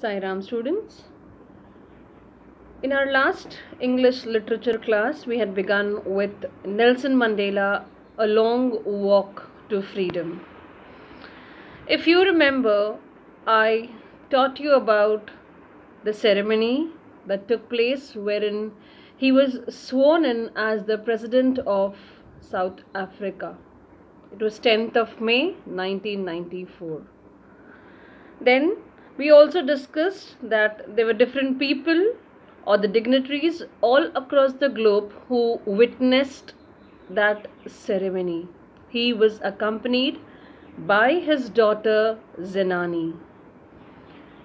Sairam students. In our last English literature class, we had begun with Nelson Mandela, A Long Walk to Freedom. If you remember, I taught you about the ceremony that took place wherein he was sworn in as the President of South Africa. It was 10th of May 1994. Then we also discussed that there were different people or the dignitaries all across the globe who witnessed that ceremony. He was accompanied by his daughter Zenani.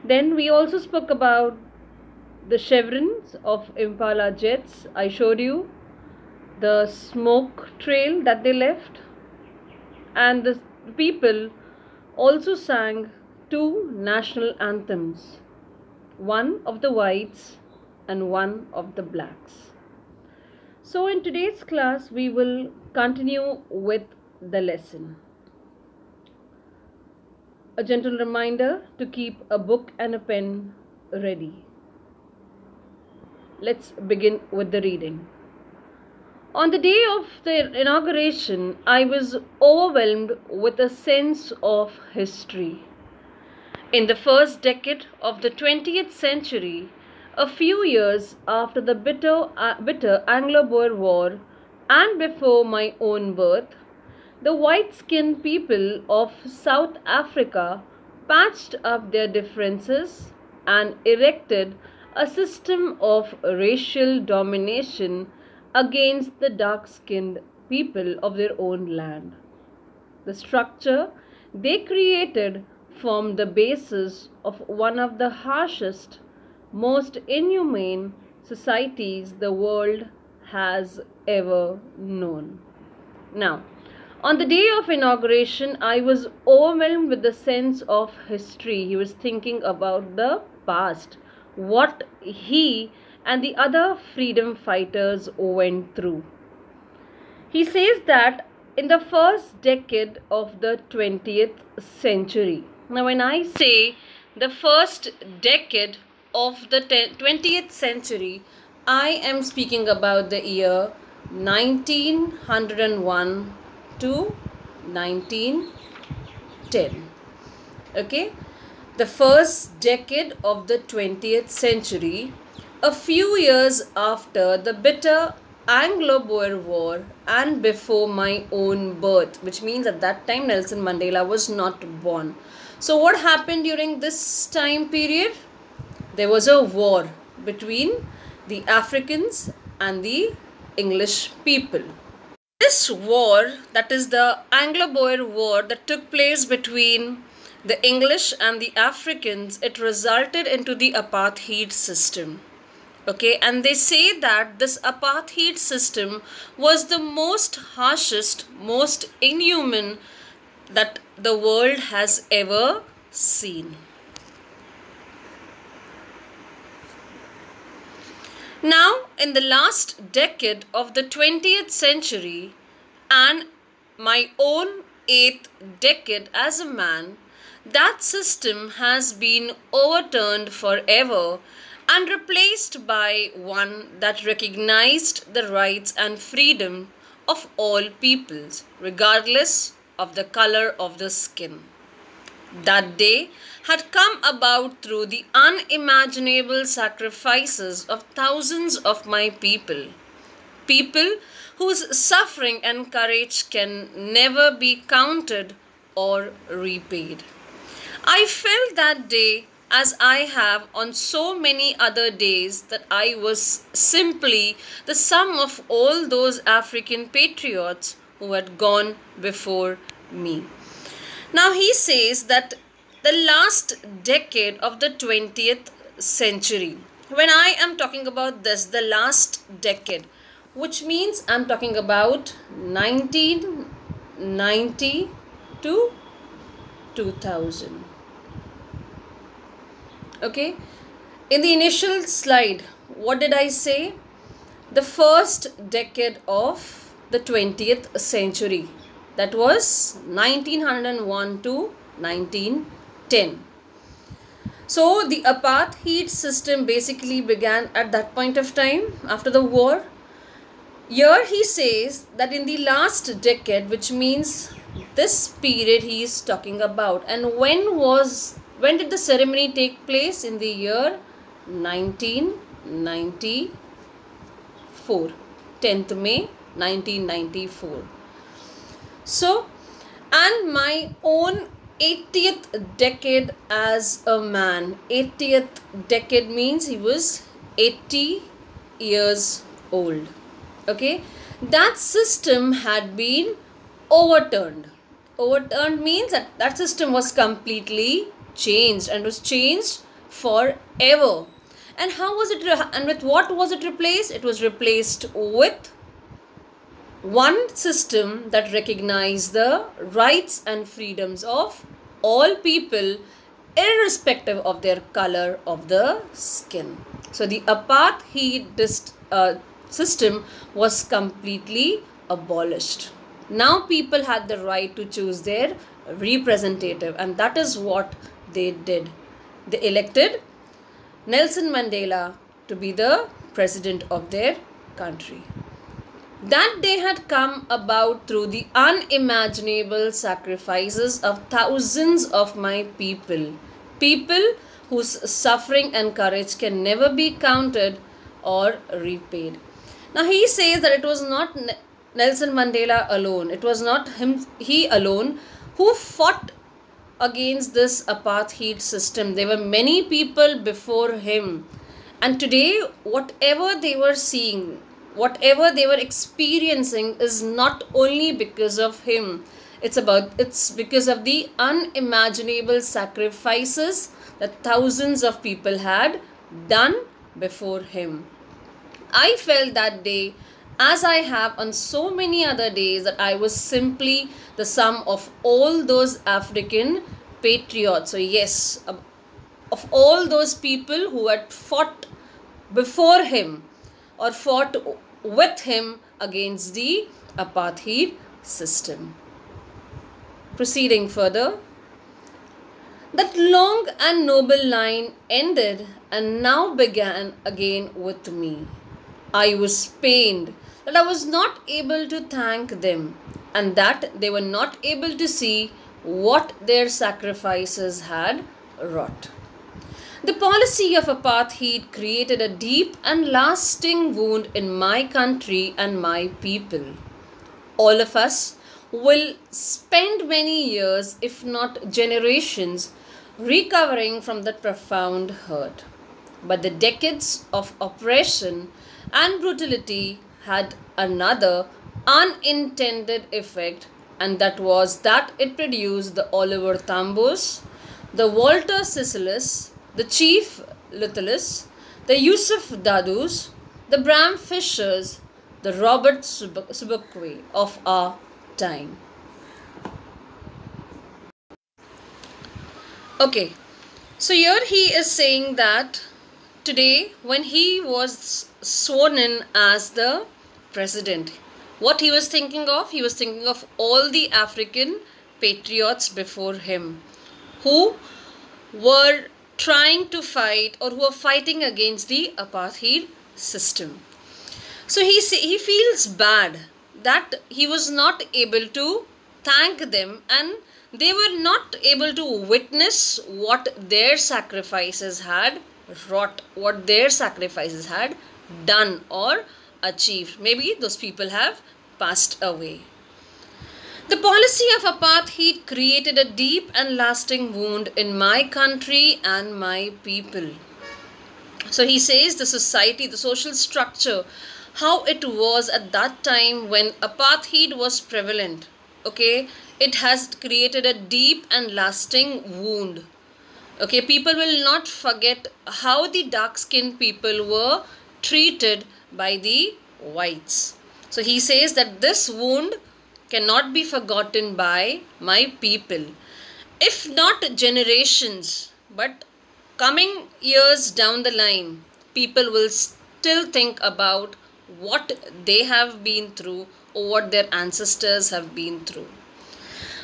Then we also spoke about the chevrons of Impala jets. I showed you the smoke trail that they left, and the people also sang two national anthems, one of the whites and one of the blacks. So in today's class we will continue with the lesson. A gentle reminder to keep a book and a pen ready. Let's begin with the reading. On the day of the inauguration, I was overwhelmed with a sense of history. In the first decade of the 20th century, a few years after the bitter Anglo-Boer War and before my own birth, the white-skinned people of South Africa patched up their differences and erected a system of racial domination against the dark-skinned people of their own land. The structure they created formed the basis of one of the harshest, most inhumane societies the world has ever known. Now, on the day of inauguration, I was overwhelmed with the sense of history. He was thinking about the past, what he and the other freedom fighters went through. He says that in the first decade of the 20th century. Now, when I say the first decade of the 20th century, I am speaking about the year 1901 to 1910. Okay, the first decade of the 20th century, a few years after the bitter Anglo-Boer War and before my own birth, which means at that time Nelson Mandela was not born. So what happened during this time period? There was a war between the Africans and the English people. This war, that is the Anglo-Boer War that took place between the English and the Africans, it resulted into the apartheid system. Okay, and they say that this apartheid system was the most harshest, most inhuman that the world has ever seen. Now, in the last decade of the 20th century and my own 8th decade as a man, that system has been overturned forever and replaced by one that recognized the rights and freedom of all peoples, regardless of the color of the skin. That day had come about through the unimaginable sacrifices of thousands of my people. People whose suffering and courage can never be counted or repaid. I felt that day, as I have on so many other days, that I was simply the sum of all those African patriots who had gone before me. Now he says that the last decade of the 20th century, when I am talking about this, the last decade, which means I am talking about 1990 to 2000. Okay, in the initial slide, what did I say? The first decade of the 20th century. That was 1901 to 1910. So the apartheid system basically began at that point of time after the war. Here he says that in the last decade, which means this period he is talking about, and when did the ceremony take place? In the year 1994, 10th May 1994. So, and my own 80th decade as a man. 80th decade means he was 80 years old. Okay, that system had been overturned. Overturned means that that system was completely changed, and was changed forever. And how was it, and with what was it replaced? It was replaced with one system that recognized the rights and freedoms of all people, irrespective of their color of the skin. So the apartheid system was completely abolished. Now people had the right to choose their representative, and that is what they did. They elected Nelson Mandela to be the president of their country. That day had come about through the unimaginable sacrifices of thousands of my people. People whose suffering and courage can never be counted or repaid. Now he says that it was not Nelson Mandela alone. It was not he alone who fought against this apartheid system. There were many people before him. And today, whatever they were seeing, whatever they were experiencing is not only because of him. It's because of the unimaginable sacrifices that thousands of people had done before him. I felt that day, as I have on so many other days, that I was simply the sum of all those African patriots. So yes, of all those people who had fought before him or fought with him against the apartheid system. Proceeding further, that long and noble line ended and now began again with me. I was pained that I was not able to thank them, and that they were not able to see what their sacrifices had wrought. The policy of apartheid created a deep and lasting wound in my country and my people. All of us will spend many years, if not generations, recovering from that profound hurt. But the decades of oppression and brutality had another unintended effect, and that was that it produced the Oliver Thambos, the Walter Sisulu, the Chief Littlus, the Yusuf Dadus, the Bram Fishers, the Robert Sobukwe of our time. Okay, so here he is saying that today, when he was sworn in as the president, what he was thinking of? He was thinking of all the African patriots before him who were trying to fight, or who were fighting against the apartheid system. So he feels bad that he was not able to thank them, and they were not able to witness what their sacrifices had wrought, what their sacrifices had done or achieved. Maybe those people have passed away. The policy of apartheid created a deep and lasting wound in my country and my people. So he says the society, the social structure, how it was at that time when apartheid was prevalent. Okay, it has created a deep and lasting wound. Okay, people will not forget how the dark-skinned people were treated by the whites. So he says that this wound cannot be forgotten by my people. If not generations, but coming years down the line, people will still think about what they have been through or what their ancestors have been through.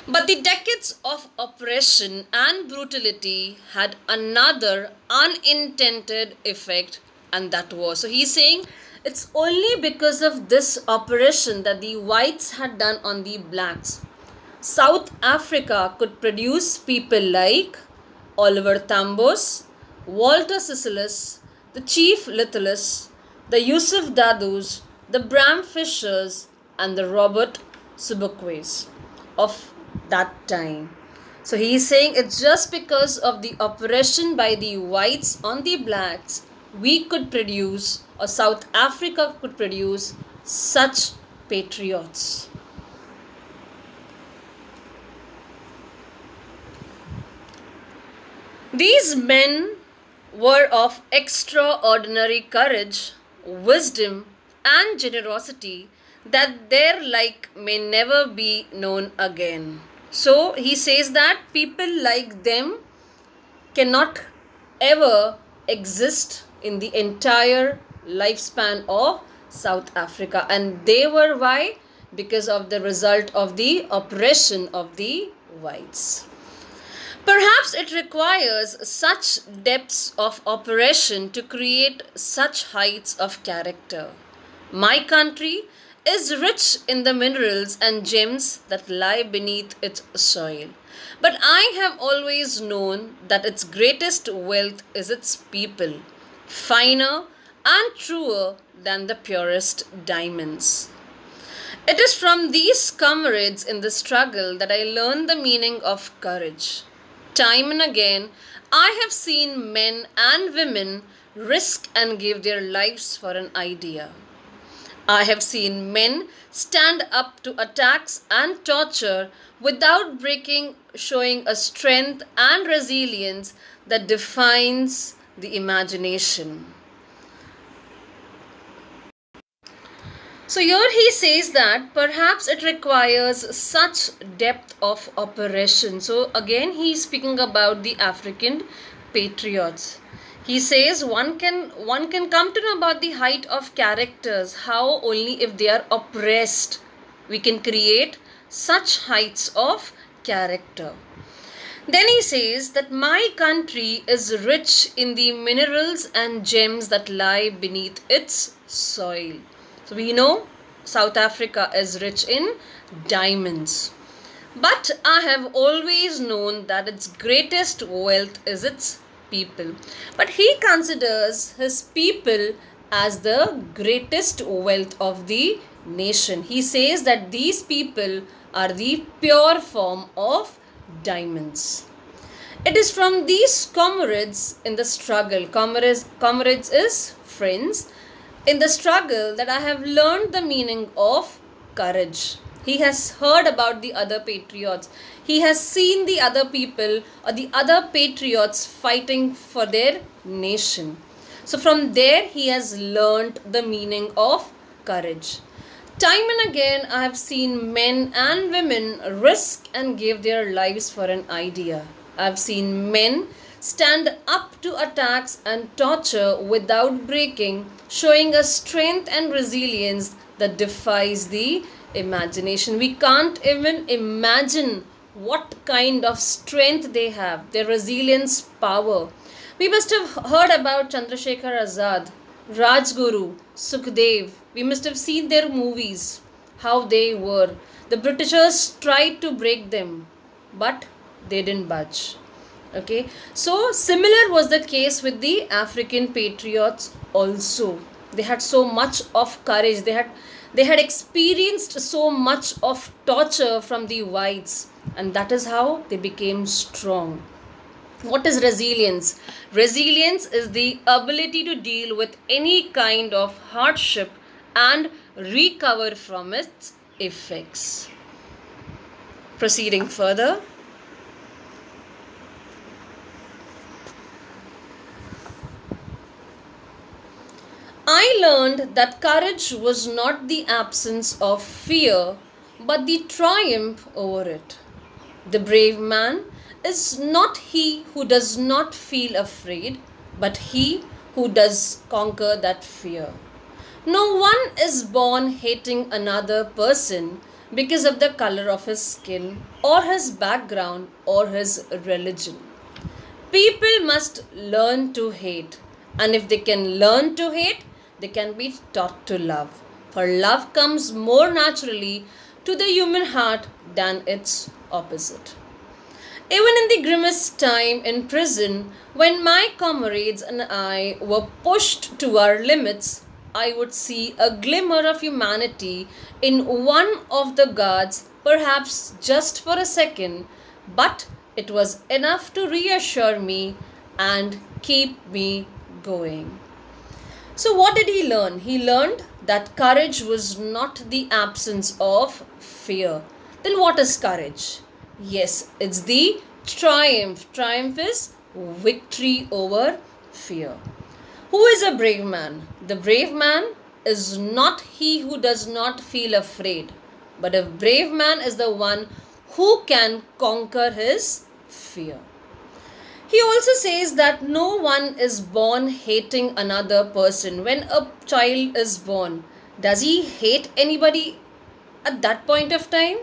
But the decades of oppression and brutality had another unintended effect, and that was. So he's saying it's only because of this oppression that the whites had done on the blacks. South Africa could produce people like Oliver Tambos, Walter Sisulu, the Chief Littlus, the Yusuf Dadus, the Bram Fishers, and the Robert Sobukwe's of that time. So he is saying it's just because of the oppression by the whites on the blacks we could produce, or South Africa could produce, such patriots. These men were of extraordinary courage, wisdom, and generosity that their like may never be known again. So he says that people like them cannot ever exist in the entire lifespan of South Africa. And they were why? Because of the result of the oppression of the whites. Perhaps it requires such depths of oppression to create such heights of character. My country is rich in the minerals and gems that lie beneath its soil. But I have always known that its greatest wealth is its people, finer and truer than the purest diamonds. It is from these comrades in the struggle that I learned the meaning of courage. Time and again, I have seen men and women risk and give their lives for an idea. I have seen men stand up to attacks and torture without breaking, showing a strength and resilience that defines the imagination. So here he says that perhaps it requires such depth of operation. So again he is speaking about the African patriots. He says one can come to know about the height of characters, how only if they are oppressed we can create such heights of character. Then he says that my country is rich in the minerals and gems that lie beneath its soil. So we know South Africa is rich in diamonds. But I have always known that its greatest wealth is its people. But he considers his people as the greatest wealth of the nation. He says that these people are the pure form of diamonds. It is from these comrades in the struggle, comrades is friends, in the struggle that I have learned the meaning of courage. He has heard about the other patriots. He has seen the other people or the other patriots fighting for their nation. So from there he has learned the meaning of courage. Time and again I have seen men and women risk and give their lives for an idea. I have seen men stand up to attacks and torture without breaking, showing a strength and resilience that defies the imagination. We can't even imagine what kind of strength they have, their resilience power. We must have heard about Chandrasekhar Azad, Rajguru, Sukhdev. We must have seen their movies, how they were. The Britishers tried to break them, but they didn't budge. Okay, so similar was the case with the African patriots also. They had so much of courage. They had experienced so much of torture from the whites, and that is how they became strong. What is resilience? Resilience is the ability to deal with any kind of hardship and recover from its effects. Proceeding further. I learned that courage was not the absence of fear, but the triumph over it. The brave man is not he who does not feel afraid, but he who does conquer that fear. No one is born hating another person, because of the color of his skin or his background or his religion. People must learn to hate, and if they can learn to hate, they can be taught to love. For love comes more naturally to the human heart than its opposite. Even in the grimmest time in prison, when my comrades and I were pushed to our limits, I would see a glimmer of humanity in one of the guards, perhaps just for a second, but it was enough to reassure me and keep me going. So, what did he learn? He learned that courage was not the absence of fear. Then, what is courage? Yes, it's the triumph. Triumph is victory over fear. Who is a brave man? The brave man is not he who does not feel afraid, but a brave man is the one who can conquer his fear. He also says that no one is born hating another person. When a child is born, does he hate anybody at that point of time?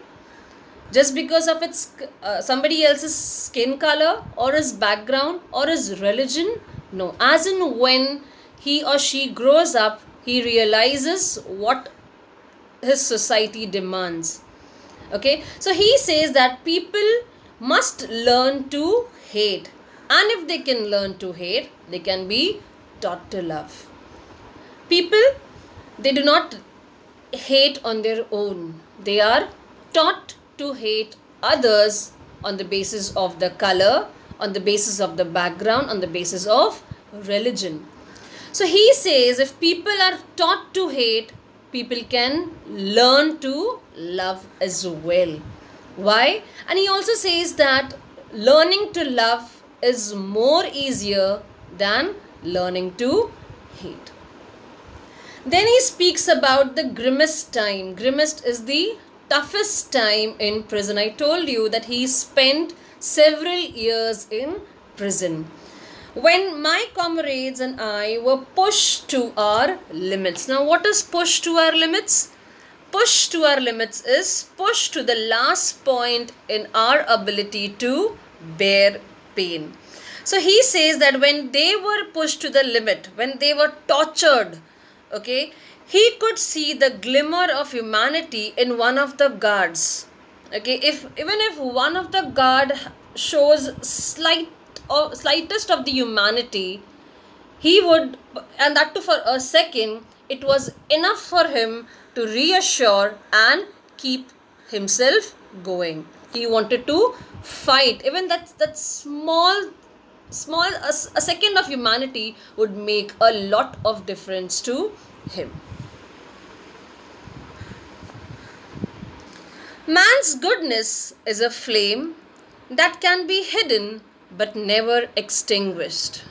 Just because of its somebody else's skin color or his background or his religion? No. As in when he or she grows up, he realizes what his society demands. Okay, so he says that people must learn to hate, and if they can learn to hate, they can be taught to love. People, they do not hate on their own. They are taught to hate others on the basis of the color, on the basis of the background, on the basis of religion. So he says if people are taught to hate, people can learn to love as well. Why? And he also says that learning to love is more easier than learning to hate. Then he speaks about the grimmest time. Grimmest is the toughest time in prison. I told you that he spent several years in prison. When my comrades and I were pushed to our limits. Now, what is push to our limits? Push to our limits is push to the last point in our ability to bear pain. So he says that when they were pushed to the limit, when they were tortured, okay, he could see the glimmer of humanity in one of the guards. Okay, even if one of the guard shows slightest of the humanity, he would, and that too for a second, it was enough for him to reassure and keep himself going. He wanted to fight. Even that small a second of humanity would make a lot of difference to him. Man's goodness is a flame that can be hidden but never extinguished.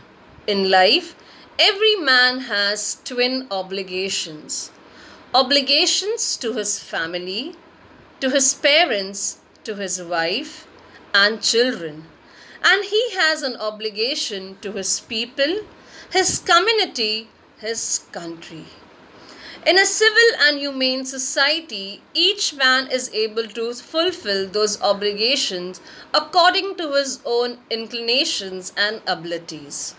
In life, every man has twin obligations. Obligations to his family, to his parents, to his wife and children. And he has an obligation to his people, his community, his country. In a civil and humane society, each man is able to fulfill those obligations according to his own inclinations and abilities.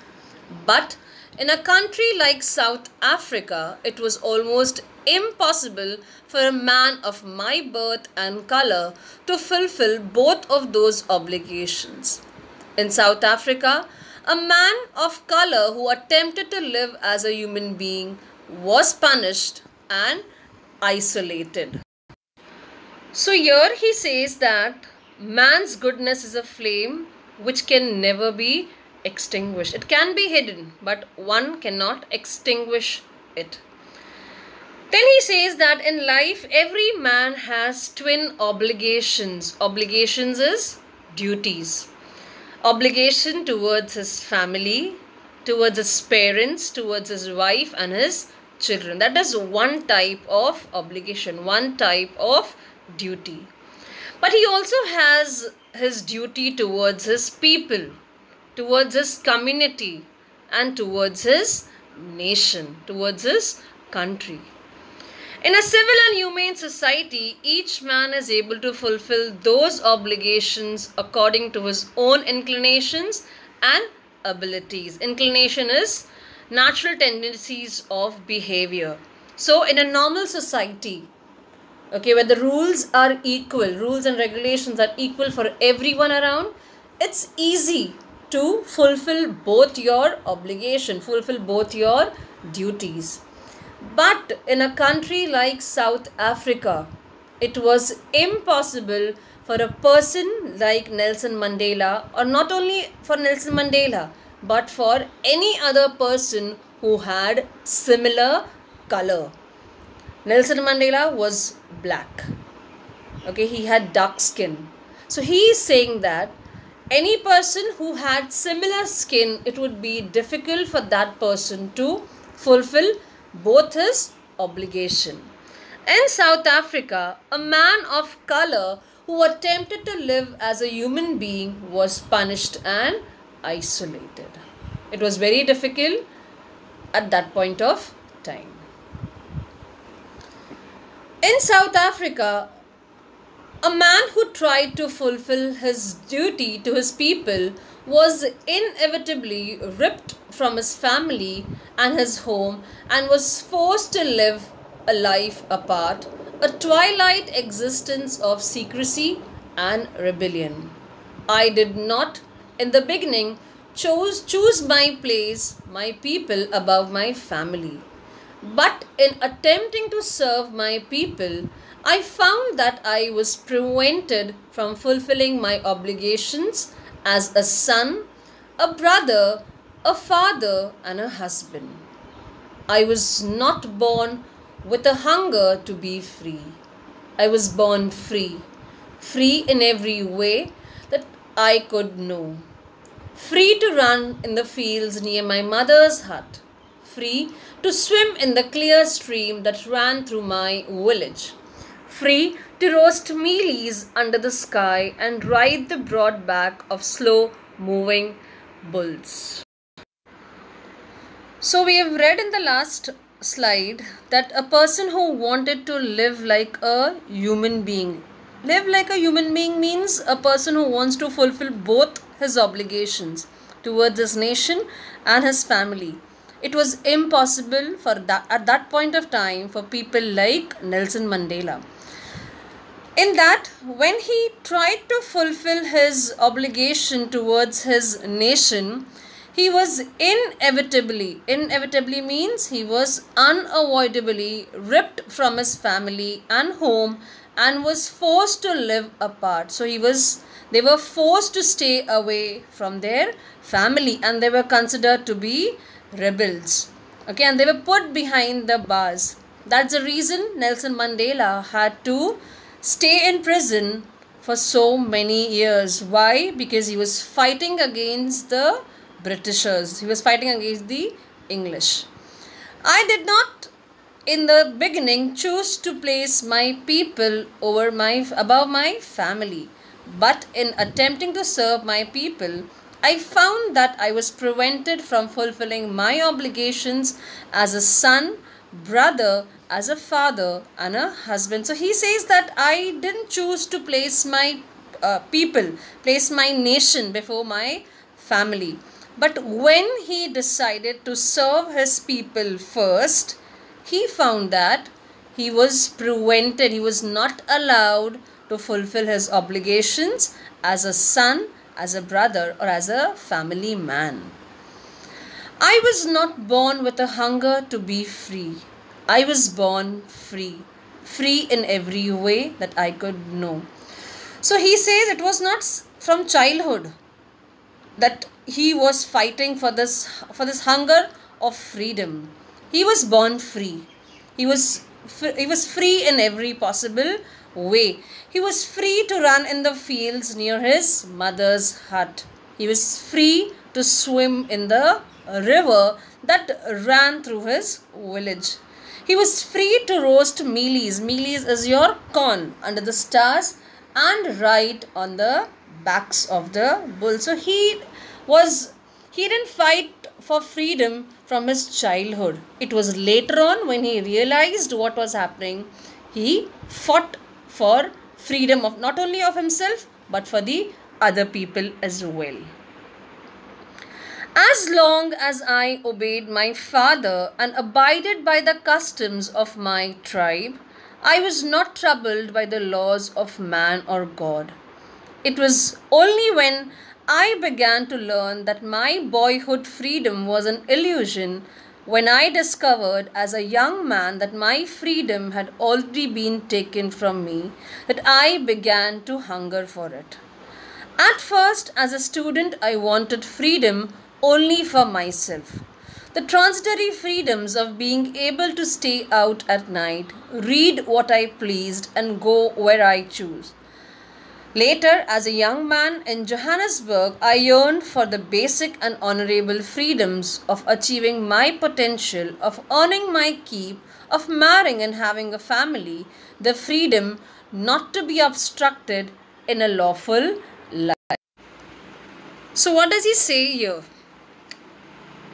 But in a country like South Africa, it was almost impossible for a man of my birth and color to fulfill both of those obligations. In South Africa, a man of color who attempted to live as a human being was punished and isolated. So here he says that man's goodness is a flame which can never be extinguished. It can be hidden, but one cannot extinguish it. Then he says that in life, every man has twin obligations. Obligations is duties. Obligation towards his family, towards his parents, towards his wife and his children. That is one type of obligation, one type of duty. But he also has his duty towards his people, towards his community and towards his nation, towards his country. In a civil and humane society, each man is able to fulfill those obligations according to his own inclinations and abilities. Inclination is natural tendencies of behavior. So, in a normal society, okay, where the rules are equal, rules and regulations are equal for everyone around, it's easy to fulfill both your obligation, fulfill both your duties. But in a country like South Africa, it was impossible for a person like Nelson Mandela, or not only for Nelson Mandela, but for any other person who had similar color. Nelson Mandela was black. Okay, he had dark skin. So he is saying that any person who had similar skin, it would be difficult for that person to fulfill both his obligation. In South Africa, a man of color who attempted to live as a human being was punished and isolated. It was very difficult at that point of time. In South Africa, a man who tried to fulfill his duty to his people was inevitably ripped from his family and his home and was forced to live a life apart, a twilight existence of secrecy and rebellion. I did not, in the beginning, choose my place, my people above my family. But in attempting to serve my people, I found that I was prevented from fulfilling my obligations as a son, a brother, a father, and a husband. I was not born with a hunger to be free. I was born free, free in every way that I could know. Free to run in the fields near my mother's hut, free to swim in the clear stream that ran through my village, free to roast mealies under the sky and ride the broad back of slow-moving bulls. So we have read in the last slide that a person who wanted to live like a human being. Live like a human being means a person who wants to fulfill both his obligations towards his nation and his family. It was impossible for that at that point of time for people like Nelson Mandela. In that, when he tried to fulfill his obligation towards his nation, he was inevitably means he was unavoidably ripped from his family and home and was forced to live apart. So they were forced to stay away from their family and they were considered to be rebels. Okay, and they were put behind the bars. That's the reason Nelson Mandela had to stay in prison for so many years. Why? Because he was fighting against the Britishers. He was fighting against the English. I did not in the beginning choose to place my people above my family. But in attempting to serve my people, I found that I was prevented from fulfilling my obligations as a son, brother, as a father and a husband. So he says that I didn't choose to place my place my nation before my family. But when he decided to serve his people first, he found that he was prevented, he was not allowed to fulfill his obligations as a son, as a brother, or as a family man. I was not born with a hunger to be free. I was born free, free in every way that I could know. So he says it was not from childhood that he was fighting for this hunger of freedom. He was born free. He was free in every possible way. He was free to run in the fields near his mother's hut. He was free to swim in the river that ran through his village. He was free to roast mealies. Mealies is your corn under the stars and ride on the backs of the bull. So he was He didn't fight for freedom from his childhood. It was later on when he realized what was happening, he fought for freedom of not only of himself but for the other people as well. As long as I obeyed my father and abided by the customs of my tribe, I was not troubled by the laws of man or God. It was only when I began to learn that my boyhood freedom was an illusion, when I discovered as a young man that my freedom had already been taken from me, that I began to hunger for it. At first, as a student, I wanted freedom only for myself. The transitory freedoms of being able to stay out at night, read what I pleased, and go where I chose. Later, as a young man in Johannesburg, I yearned for the basic and honorable freedoms of achieving my potential, of earning my keep, of marrying and having a family, the freedom not to be obstructed in a lawful life. So, what does he say here?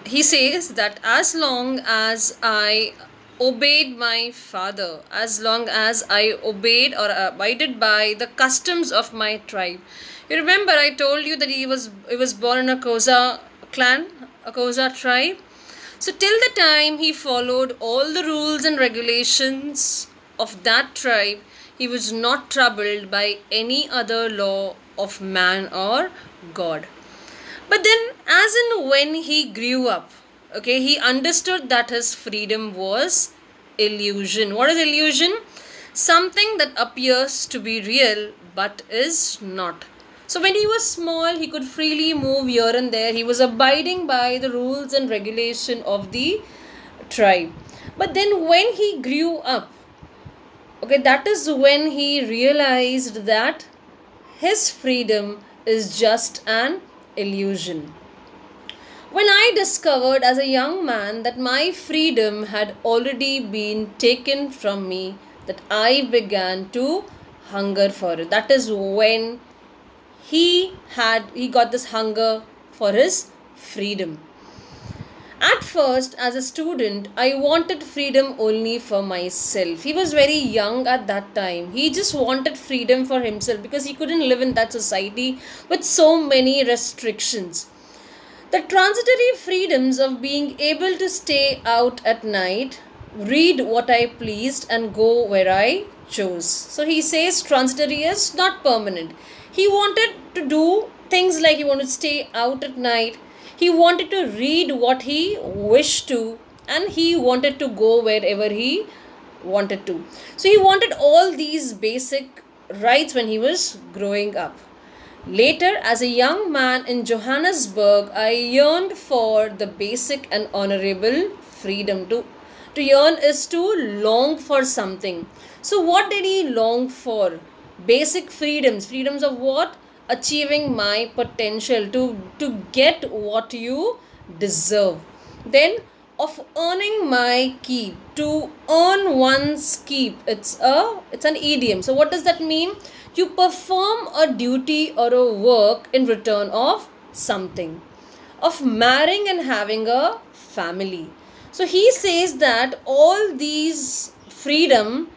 He says that as long as I obeyed my father, as long as I obeyed or abided by the customs of my tribe. You remember I told you that he was born in a Xhosa clan, a Xhosa tribe. So till the time he followed all the rules and regulations of that tribe, he was not troubled by any other law of man or God. But then, as and when he grew up, okay, he understood that his freedom was illusion. What is illusion? Something that appears to be real but is not. So when he was small, he could freely move here and there. He was abiding by the rules and regulation of the tribe. But then when he grew up, okay, that is when he realized that his freedom is just an illusion. When I discovered as a young man that my freedom had already been taken from me, that I began to hunger for it. That is when he got this hunger for his freedom. At first, as a student, I wanted freedom only for myself. He was very young at that time. He just wanted freedom for himself because he couldn't live in that society with so many restrictions. The transitory freedoms of being able to stay out at night, read what I pleased, and go where I chose. So he says transitory is not permanent. He wanted to do things like he wanted to stay out at night. He wanted to read what he wished to, and he wanted to go wherever he wanted to. So he wanted all these basic rights when he was growing up. Later, as a young man in Johannesburg, I yearned for the basic and honorable freedom. To yearn is to long for something. So what did he long for? Basic freedoms. Freedoms of what? Achieving my potential, to get what you deserve. Then of earning my keep, to earn one's keep. It's an idiom. So what does that mean? You perform a duty or a work in return of something. Of marrying and having a family. So he says that all these freedom,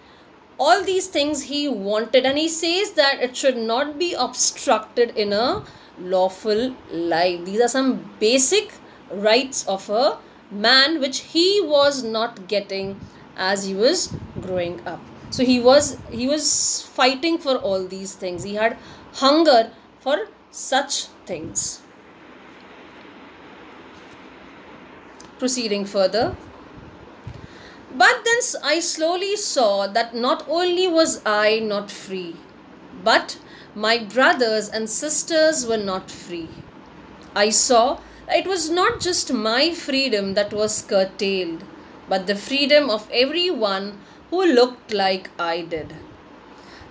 all these things he wanted, and he says that it should not be obstructed in a lawful life. These are some basic rights of a man which he was not getting as he was growing up. So he was fighting for all these things. He had hunger for such things. Proceeding further. But then I slowly saw that not only was I not free, but my brothers and sisters were not free. I saw it was not just my freedom that was curtailed, but the freedom of everyone who looked like I did.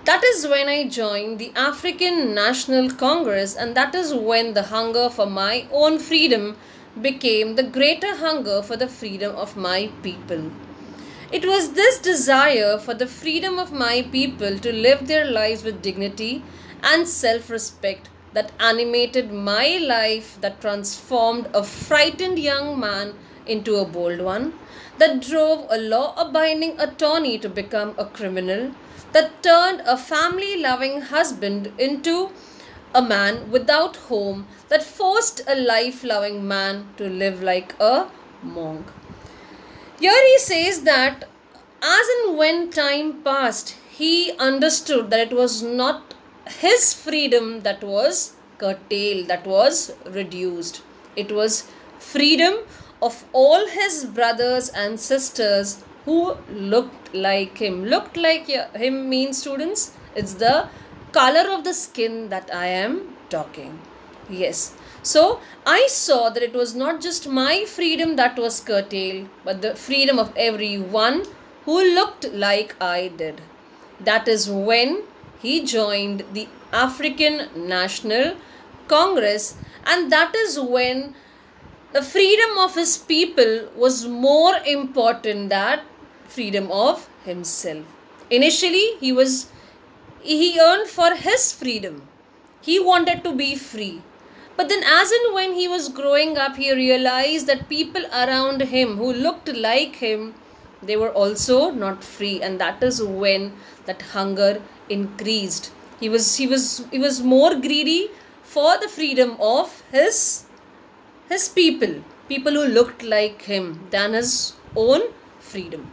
That is when I joined the African National Congress, and that is when the hunger for my own freedom became the greater hunger for the freedom of my people. It was this desire for the freedom of my people to live their lives with dignity and self-respect that animated my life, that transformed a frightened young man into a bold one, that drove a law abiding attorney to become a criminal, that turned a family loving husband into a man without home, that forced a life loving man to live like a monk. Here he says that as and when time passed, he understood that it was not his freedom that was curtailed, that was reduced. It was freedom of all his brothers and sisters who looked like him. Looked like him means, students, it's the color of the skin that I am talking. Yes. So I saw that it was not just my freedom that was curtailed, but the freedom of everyone who looked like I did. That is when he joined the African National Congress, and that is when the freedom of his people was more important than freedom of himself. Initially, he earned for his freedom. He wanted to be free. But then as and when he was growing up, he realized that people around him who looked like him, they were also not free, and that is when that hunger increased. He was more greedy for the freedom of his people who looked like him, than his own freedom.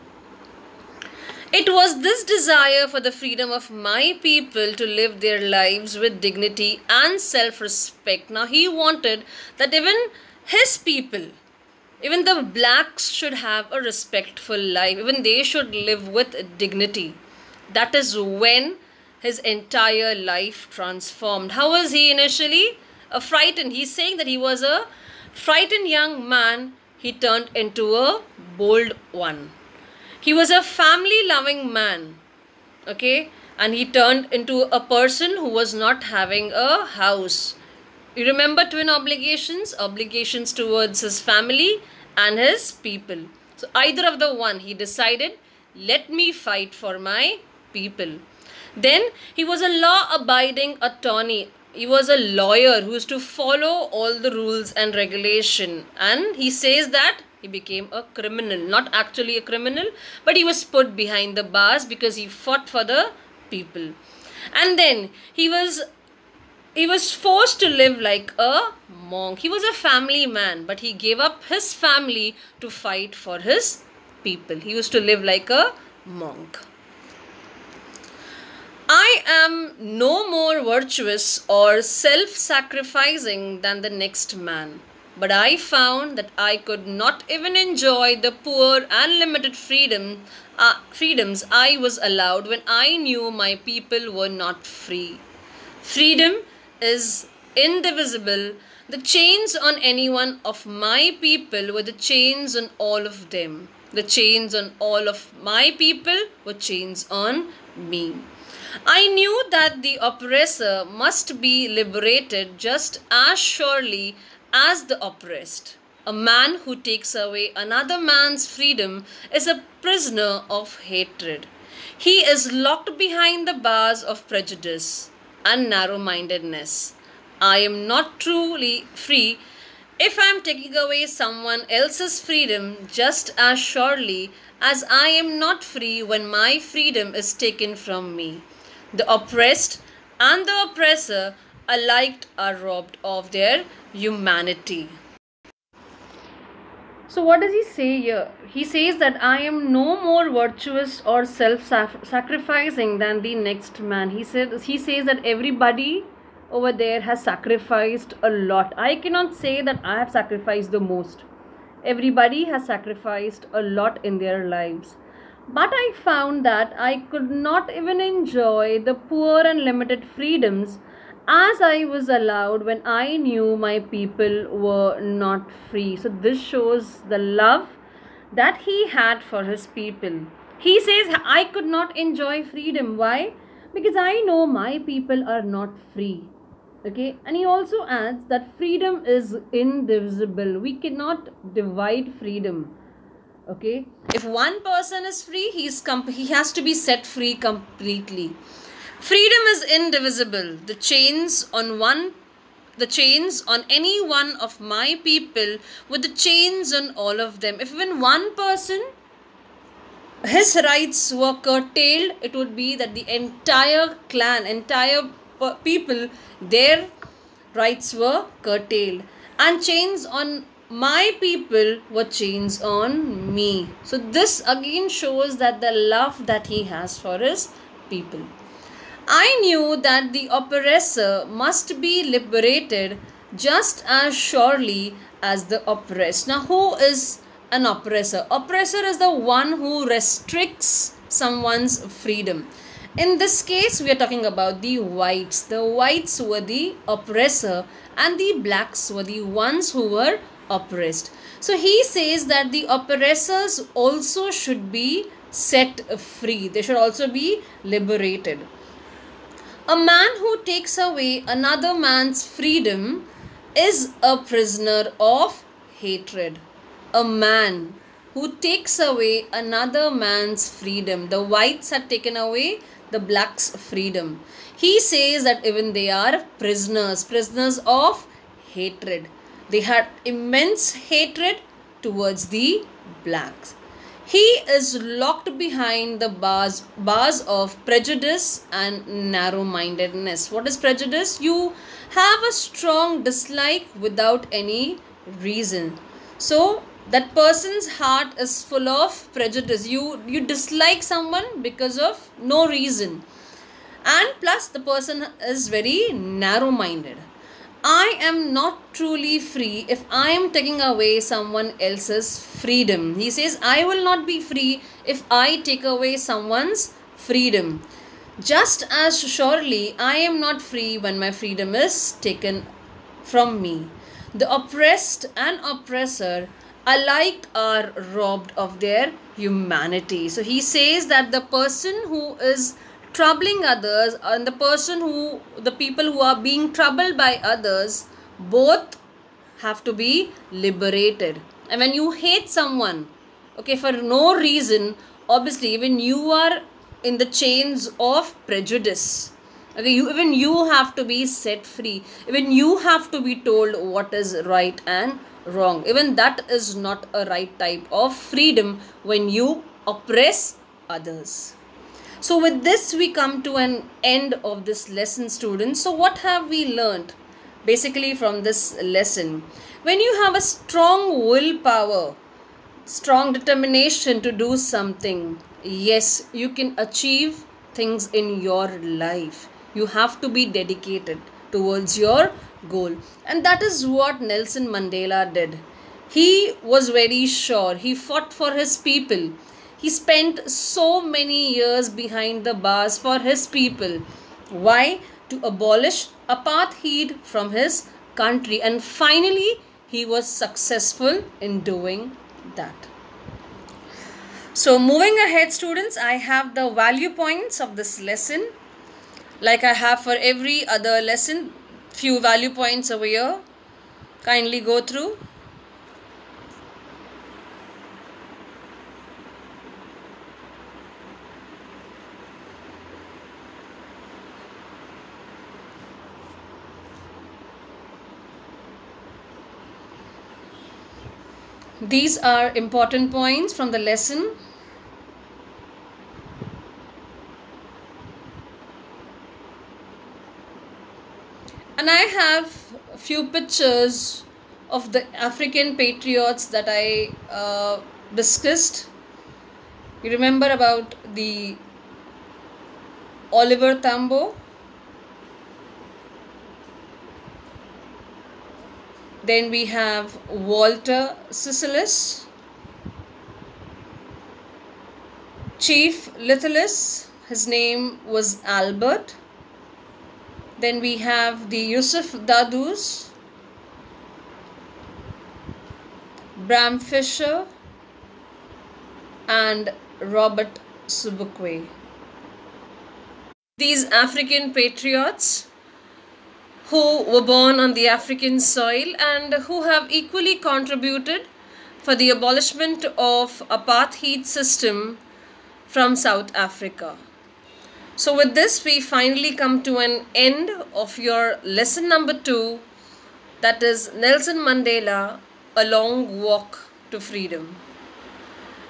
It was this desire for the freedom of my people to live their lives with dignity and self-respect. Now he wanted that even his people, even the blacks, should have a respectful life. Even they should live with dignity. That is when his entire life transformed. How was he initially? Frightened. He's saying that he was a frightened young man. He turned into a bold one. He was a family loving man, okay, and he turned into a person who was not having a house. You remember twin obligations towards his family and his people. So either of the one, he decided, let me fight for my people. Then he was a law abiding attorney. He was a lawyer who used to follow all the rules and regulation, and he says that he became a criminal. Not actually a criminal, but he was put behind the bars because he fought for the people. And then he was forced to live like a monk. He was a family man, but he gave up his family to fight for his people. He used to live like a monk. I am no more virtuous or self-sacrificing than the next man. But I found that I could not even enjoy the poor and limited freedoms I was allowed when I knew my people were not free. Freedom is indivisible. The chains on any one of my people were the chains on all of them. The chains on all of my people were chains on me. I knew that the oppressor must be liberated just as surely as the oppressed. A man who takes away another man's freedom is a prisoner of hatred. He is locked behind the bars of prejudice and narrow-mindedness. I am not truly free if I am taking away someone else's freedom just as surely as I am not free when my freedom is taken from me. The oppressed and the oppressor alike are robbed of their humanity. So what does he say here? He says that I am no more virtuous or self-sacrificing than the next man. He says that everybody over there has sacrificed a lot. I cannot say that I have sacrificed the most. Everybody has sacrificed a lot in their lives. But I found that I could not even enjoy the poor and limited freedoms as I was allowed when I knew my people were not free. So this shows the love that he had for his people. He says, I could not enjoy freedom. Why? Because I know my people are not free. Okay, and he also adds that freedom is indivisible. We cannot divide freedom. Okay, if one person is free, he has to be set free completely. Freedom is indivisible. The chains on one the chains on any one of my people with the chains on all of them. If even one person, his rights were curtailed, it would be that the entire clan, entire people, their rights were curtailed. And chains on my people were chains on me. So this again shows that the love that he has for his people. I knew that the oppressor must be liberated just as surely as the oppressed. Now, who is an oppressor? Oppressor is the one who restricts someone's freedom. In this case, we are talking about the whites. The whites were the oppressor and the blacks were the ones who were oppressed. So he says that the oppressors also should be set free. They should also be liberated. A man who takes away another man's freedom is a prisoner of hatred. A man who takes away another man's freedom. The whites had taken away the blacks' freedom. He says that even they are prisoners of hatred. They had immense hatred towards the blacks. He is locked behind the bars of prejudice and narrow-mindedness. What is prejudice? You have a strong dislike without any reason. So that person's heart is full of prejudice. You dislike someone because of no reason. And plus the person is very narrow-minded. I am not truly free if I am taking away someone else's freedom. He says, I will not be free if I take away someone's freedom. Just as surely I am not free when my freedom is taken from me. The oppressed and oppressor alike are robbed of their humanity. So he says that the person who is troubling others and the people who are being troubled by others, both have to be liberated. And when you hate someone, okay, for no reason, obviously even you are in the chains of prejudice. Okay, even you have to be set free. Even you have to be told what is right and wrong. Even that is not a right type of freedom when you oppress others. So with this we come to an end of this lesson, students. So what have we learned basically from this lesson? When you have a strong willpower, strong determination to do something, yes, you can achieve things in your life. You have to be dedicated towards your goal. And that is what Nelson Mandela did. He was very sure. He fought for his people. He spent so many years behind the bars for his people. Why? To abolish apartheid from his country. And finally, he was successful in doing that. So moving ahead, students, I have the value points of this lesson. Like I have for every other lesson, few value points over here. Kindly go through. These are important points from the lesson. And I have a few pictures of the African patriots that I discussed. You remember about the Oliver Tambo? Then we have Walter Sisulu, Chief Lithilis, his name was Albert. Then we have the Yusuf Dadus, Bram Fisher and Robert Sobukwe. These African patriots who were born on the African soil and who have equally contributed for the abolishment of apartheid system from South Africa. So with this we finally come to an end of your lesson number 2 That is Nelson Mandela, A Long Walk to Freedom.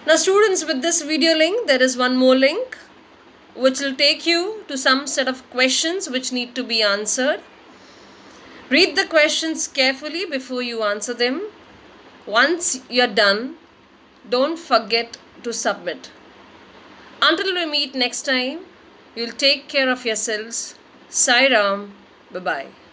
Now students, with this video link, there is one more link which will take you to some set of questions which need to be answered. Read the questions carefully before you answer them. Once you're done, don't forget to submit. Until we meet next time, you'll take care of yourselves. Sai Ram. Bye-bye.